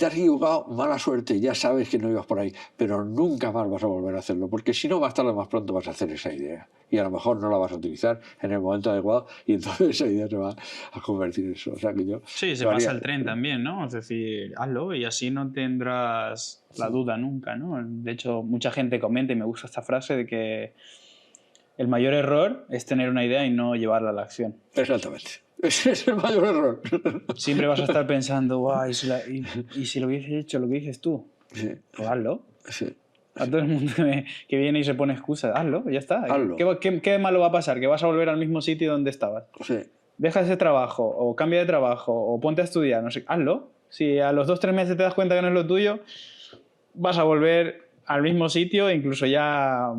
te has equivocado, mala suerte, ya sabes que no ibas por ahí, pero nunca más vas a volver a hacerlo, porque si no, más tarde o más pronto vas a hacer esa idea y a lo mejor no la vas a utilizar en el momento adecuado y entonces esa idea se va a convertir en eso. O sea que yo Sí, se pasa el tren también, ¿no? Es decir, hazlo y así no tendrás la duda nunca, ¿no? De hecho, mucha gente comenta, y me gusta esta frase, de que el mayor error es tener una idea y no llevarla a la acción. Exactamente. Ese es el mayor error. Siempre vas a estar pensando, guau, ¿y si lo hubiese hecho lo que dices tú? Sí. Pues hazlo. Sí. A todo el mundo que viene y se pone excusas, hazlo, ya está. Hazlo. ¿Qué malo va a pasar? Que vas a volver al mismo sitio donde estabas. Sí. Deja ese trabajo, o cambia de trabajo, o ponte a estudiar, no sé, hazlo. Si a los 2 o 3 meses te das cuenta que no es lo tuyo, vas a volver al mismo sitio, incluso ya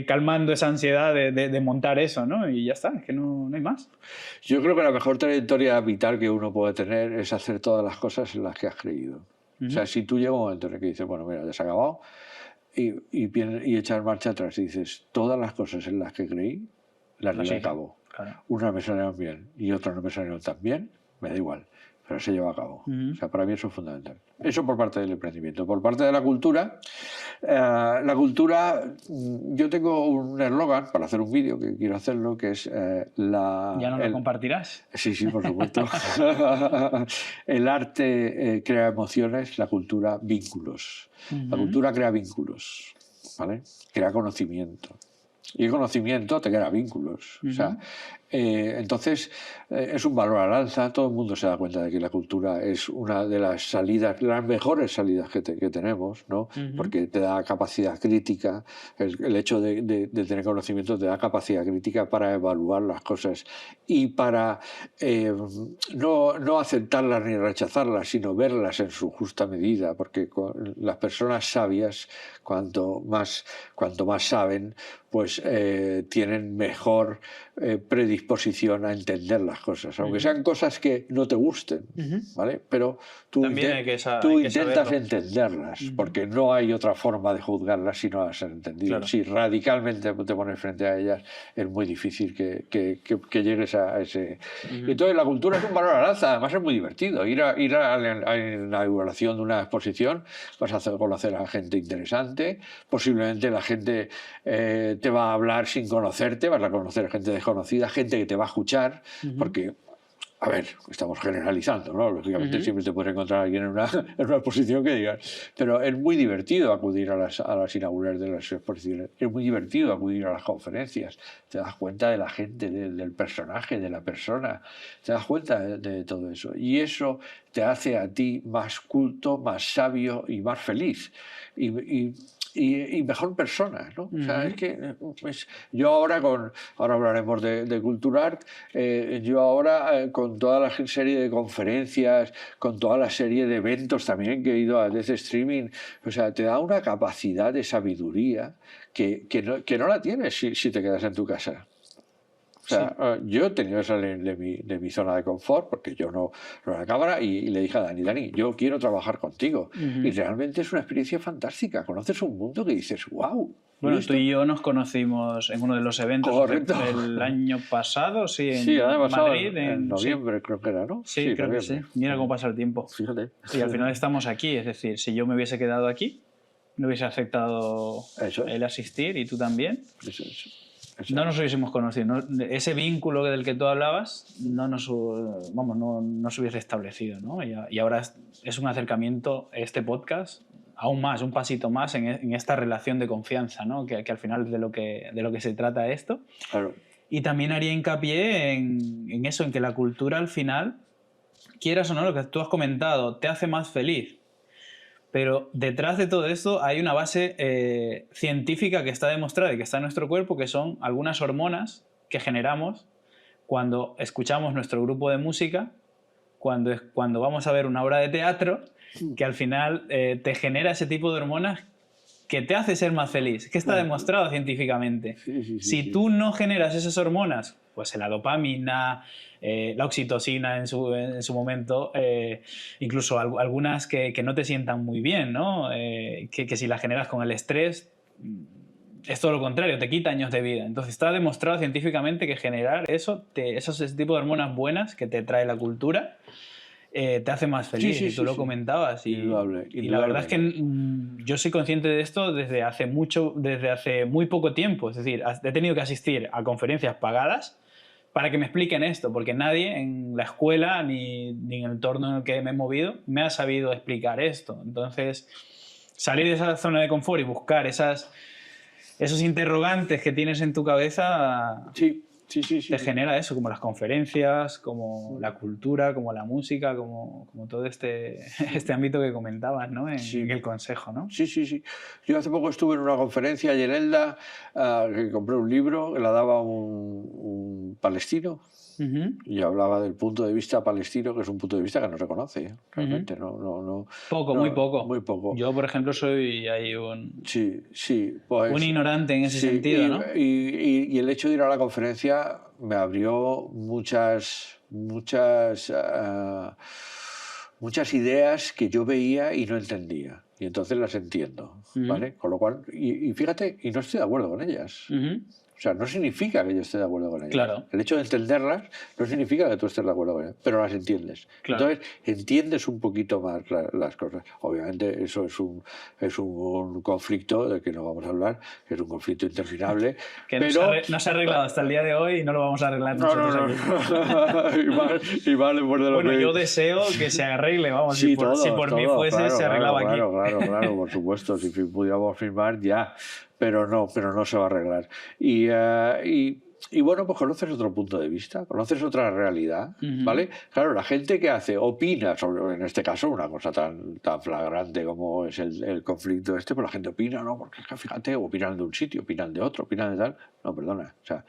calmando esa ansiedad de montar eso, ¿no? Y ya está, es que no hay más. Yo creo que la mejor trayectoria vital que uno puede tener es hacer todas las cosas en las que has creído. O sea, si tú llega un momento en el que dices, bueno, mira, ya se ha acabado, y echar marcha atrás y dices, todas las cosas en las que creí, las llevé a cabo. Claro. Unas me salieron bien y otras no me salieron tan bien, me da igual, pero se lleva a cabo. O sea, para mí eso es fundamental. Eso por parte del emprendimiento. Por parte de la cultura, yo tengo un eslogan para hacer un vídeo, que quiero hacerlo, que es ¿Ya no lo compartirás? Sí, por supuesto. El arte crea emociones, la cultura vínculos. La cultura crea vínculos, ¿vale? Crea conocimiento. Y el conocimiento te crea vínculos. O sea, entonces es un valor al alza. Todo el mundo se da cuenta de que la cultura es una de las salidas, las mejores salidas que tenemos, ¿no? Porque te da capacidad crítica. El hecho de tener conocimiento te da capacidad crítica para evaluar las cosas y para no aceptarlas ni rechazarlas, sino verlas en su justa medida. Porque las personas sabias, cuanto más saben, pues tienen mejor predisposición a entender las cosas, aunque sean cosas que no te gusten, ¿vale? Pero tú intentas entenderlas, porque no hay otra forma de juzgarlas si no las has entendido. Claro. Si radicalmente te pones frente a ellas, es muy difícil que llegues a ese... Entonces la cultura es un valor al alza, además es muy divertido. Ir a la inauguración de una exposición, vas a conocer a gente interesante, posiblemente la gente te va a hablar sin conocerte, vas a conocer a gente desconocida, gente que te va a escuchar, porque, a ver, estamos generalizando, ¿no? Lógicamente siempre te puedes encontrar a alguien en una exposición que digas, pero es muy divertido acudir a las inaugurales de las exposiciones, es muy divertido acudir a las conferencias, te das cuenta de la gente, del personaje, de la persona, te das cuenta de todo eso, y eso te hace a ti más culto, más sabio y más feliz. Y mejor persona, ¿no? O sea, es que pues, yo ahora hablaremos de Culturart, yo ahora con toda la serie de conferencias, con toda la serie de eventos también que he ido a desde streaming, o sea, te da una capacidad de sabiduría que no la tienes si te quedas en tu casa. O sea, yo he tenido que salir de mi zona de confort porque yo no era cámara y le dije a Dani, yo quiero trabajar contigo. Y realmente es una experiencia fantástica. Conoces un mundo que dices, wow. Bueno, tú y yo nos conocimos en uno de los eventos el año pasado, en Madrid. En noviembre creo que era, ¿no? Sí, creo que sí. Mira cómo pasa el tiempo. Fíjate. Y al final estamos aquí. Es decir, si yo me hubiese quedado aquí, no hubiese aceptado el asistir y tú también. Eso. No nos hubiésemos conocido, ¿no? Ese vínculo del que tú hablabas no se hubiese establecido, ¿no? Y ahora es un acercamiento, este podcast, aún más, un pasito más en esta relación de confianza, ¿no? Que al final es de lo que se trata esto. Claro. Y también haría hincapié en eso, en que la cultura al final, quieras o no, lo que tú has comentado, te hace más feliz. Pero detrás de todo esto hay una base científica que está demostrada y que está en nuestro cuerpo, que son algunas hormonas que generamos cuando escuchamos nuestro grupo de música, cuando vamos a ver una obra de teatro, que al final te genera ese tipo de hormonas que te hace ser más feliz, que está demostrado científicamente. Si tú no generas esas hormonas, pues la dopamina, la oxitocina en su momento, incluso algunas que no te sientan muy bien, ¿no? Que si las generas con el estrés, es todo lo contrario, te quita años de vida. Entonces está demostrado científicamente que generar ese tipo de hormonas buenas que te trae la cultura te hace más feliz, y tú lo comentabas. Indudable, y la verdad es que yo soy consciente de esto desde hace muy poco tiempo. Es decir, he tenido que asistir a conferencias pagadas para que me expliquen esto, porque nadie en la escuela ni en el entorno en el que me he movido me ha sabido explicar esto. Entonces, salir de esa zona de confort y buscar esos interrogantes que tienes en tu cabeza te genera eso, como las conferencias, como la cultura, como la música, como todo este ámbito que comentabas, ¿no? En el consejo, ¿no? Sí. Yo hace poco estuve en una conferencia en Elda, que compré un libro que la daba un palestino. Y hablaba del punto de vista palestino, que es un punto de vista que no se conoce, realmente. Muy poco. Muy poco. Yo, por ejemplo, soy ahí un ignorante en ese sentido, ¿no? Y el hecho de ir a la conferencia me abrió muchas ideas que yo veía y no entendía. Y entonces las entiendo, ¿vale? Con lo cual, y fíjate, y no estoy de acuerdo con ellas. O sea, no significa que yo esté de acuerdo con ellas. Claro. El hecho de entenderlas no significa que tú estés de acuerdo con ellas, pero las entiendes. Claro. Entonces, entiendes un poquito más las cosas. Obviamente, eso es un conflicto del que no vamos a hablar, que es un conflicto interminable. Que no se ha arreglado hasta el día de hoy y no lo vamos a arreglar nosotros aquí. y más después de lo que... yo deseo que se arregle, vamos. Sí, si por mí fuese, claro, se arreglaba aquí. Claro, por supuesto. Si pudiéramos firmar, ya. Pero no se va a arreglar. Y bueno, pues conoces otro punto de vista, conoces otra realidad, ¿vale? Claro, la gente que opina sobre, en este caso, una cosa tan flagrante como es el conflicto pues la gente opina, ¿no? Porque es que fíjate, opinan de un sitio, opinan de otro, opinan de tal. No, perdona. O sea,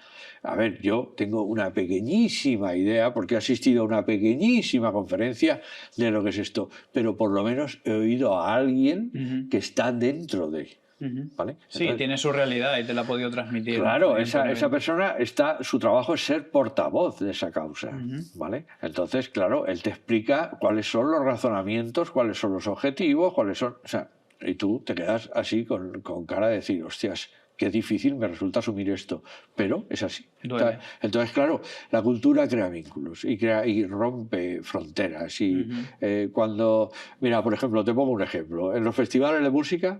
a ver, yo tengo una pequeñísima idea, porque he asistido a una pequeñísima conferencia de lo que es esto, pero por lo menos he oído a alguien que está dentro de... ¿Vale? Sí, entonces, tiene su realidad y te la ha podido transmitir. Claro, esa persona su trabajo es ser portavoz de esa causa, ¿vale? Entonces, claro, él te explica cuáles son los razonamientos, cuáles son los objetivos, cuáles son... O sea, y tú te quedas así con cara de decir, hostias, qué difícil me resulta asumir esto, pero es así. Entonces, claro, la cultura crea vínculos y rompe fronteras. Y cuando, mira, por ejemplo, te pongo un ejemplo. En los festivales de música,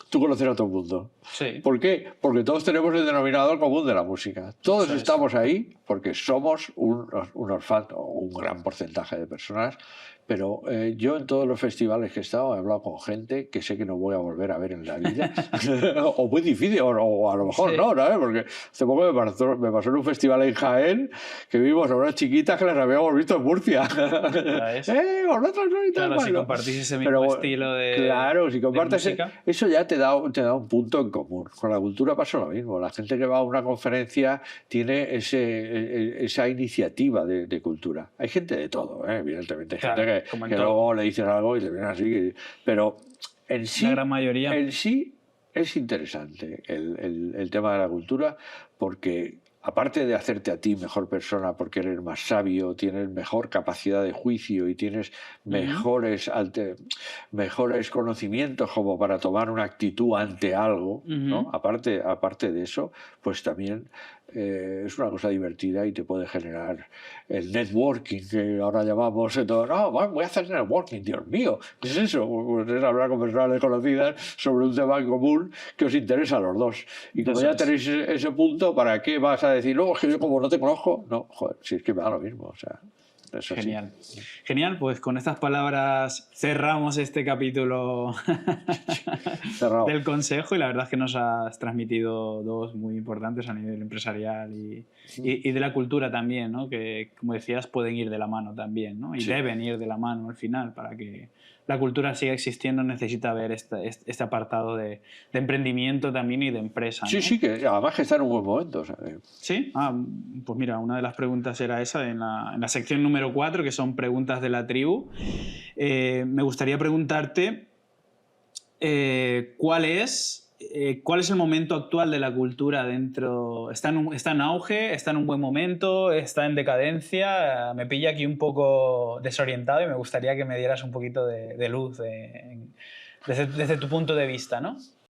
tú conoces a todo el mundo. Sí. ¿Por qué? Porque todos tenemos el denominador común de la música. Todos estamos ahí porque somos unos fans, o un gran porcentaje de personas. Pero yo en todos los festivales que he estado he hablado con gente que sé que no voy a volver a ver en la vida. O muy difícil, o a lo mejor no, ¿sabes? Porque hace poco me pasó en un festival en Jaén que vimos a unas chiquitas que las habíamos visto en Murcia. Vosotros no y tal. Claro, si compartís ese mismo estilo de Claro, si compartes música. Eso ya te da un punto en común. Con la cultura pasa lo mismo. La gente que va a una conferencia tiene esa iniciativa de cultura. Hay gente de todo, evidentemente. Hay gente que luego le dices algo y le viene así. Pero en sí, la gran mayoría. En sí es interesante el tema de la cultura, porque aparte de hacerte a ti mejor persona porque eres más sabio, tienes mejor capacidad de juicio y tienes mejores conocimientos como para tomar una actitud ante algo, ¿no? Aparte de eso, pues también es una cosa divertida y te puede generar el networking, que ahora llamamos todo. No, voy a hacer networking, Dios mío. ¿Qué es eso? Pues es hablar con personas desconocidas sobre un tema en común que os interesa a los dos. Y como ya tenéis ese punto, ¿para qué vas a decir, no, es que yo como no te conozco? No, joder, si es que me da lo mismo, o sea... Genial. Genial, pues con estas palabras cerramos este capítulo del consejo, y la verdad es que nos has transmitido dos muy importantes a nivel empresarial y de la cultura también, ¿no? Que, como decías, pueden ir de la mano también, ¿no? Y deben ir de la mano al final. Para que la cultura siga existiendo necesita ver este apartado de emprendimiento también y de empresa, ¿no? Sí, que además que está en un buen momento, ¿sabes? Sí, pues mira, una de las preguntas era esa, en la sección número 4, que son preguntas de la tribu. Me gustaría preguntarte ¿cuál es el momento actual de la cultura dentro? ¿Está en auge? ¿Está en un buen momento? ¿Está en decadencia? Me pilla aquí un poco desorientado y me gustaría que me dieras un poquito de luz desde tu punto de vista, ¿no?